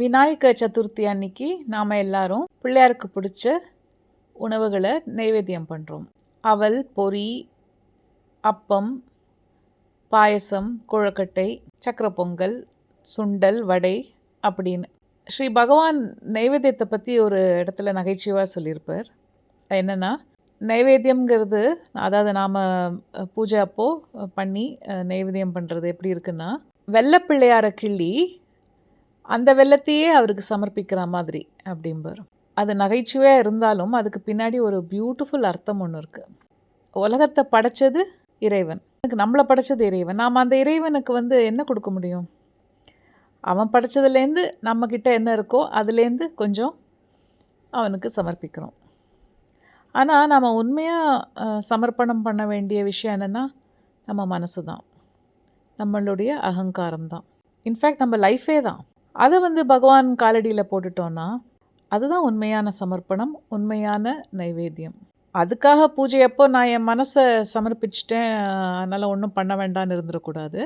விநாயக சதுர்த்தி அன்னைக்கு நாம் எல்லாரும் பிள்ளையாருக்கு பிடிச்ச உணவுகளை நைவேத்தியம் பண்ணுறோம். அவல், பொரி, அப்பம், பாயசம், கொழுக்கட்டை, சக்கரை பொங்கல், சுண்டல், வடை அப்படின்னு. ஸ்ரீ பகவான் நைவேத்தியத்தை பற்றி ஒரு இடத்துல நகைச்சுவாக சொல்லியிருப்பார். என்னென்னா, நைவேத்தியம்ங்கிறது, அதாவது நாம் பூஜை அப்போது பண்ணி நைவேத்தியம் பண்ணுறது எப்படி இருக்குன்னா, வெள்ளைப்பிள்ளையாரை கிள்ளி அந்த வெள்ளத்தையே அவருக்கு சமர்ப்பிக்கிற மாதிரி அப்படிம்பார். அது நகைச்சுவையாக இருந்தாலும் அதுக்கு பின்னாடி ஒரு பியூட்டிஃபுல் அர்த்தம் ஒன்று இருக்குது. உலகத்தை படைச்சது இறைவன், நம்மளை படைச்சது இறைவன். நாம் அந்த இறைவனுக்கு என்ன கொடுக்க முடியும்? அவன் படைச்சதுலேருந்து நம்மக்கிட்ட என்ன இருக்கோ அதுலேருந்து கொஞ்சம் அவனுக்கு சமர்ப்பிக்கிறோம். ஆனால் நம்ம உண்மையாக சமர்ப்பணம் பண்ண வேண்டிய விஷயம் என்னென்னா, நம்ம மனசு தான், நம்மளுடைய அகங்காரம் தான், இன்ஃபேக்ட் நம்ம லைஃபே தான். அதை பகவான் காலடியில் போட்டுட்டோன்னா அதுதான் உண்மையான சமர்ப்பணம், உண்மையான நைவேத்தியம். அதுக்காக பூஜை அப்போ நான் என் மனசை சமர்ப்பிச்சிட்டேன், அதனால் ஒன்றும் பண்ண வேண்டான்னு இருந்துடக்கூடாது.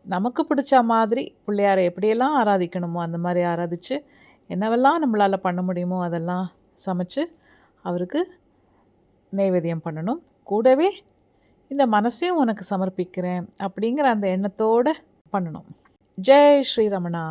நமக்கு பிடிச்ச மாதிரி பிள்ளையாரை எப்படியெல்லாம் ஆராதிக்கணுமோ அந்த மாதிரி ஆராதித்து, என்னவெல்லாம் நம்மளால் பண்ண முடியுமோ அதெல்லாம் சமைச்சு அவருக்கு நைவேத்தியம் பண்ணணும். கூடவே இந்த மனசையும் உனக்கு சமர்ப்பிக்கிறேன் அப்படிங்கிற அந்த எண்ணத்தோடு பண்ணணும். ஜெய் ஸ்ரீரமணா.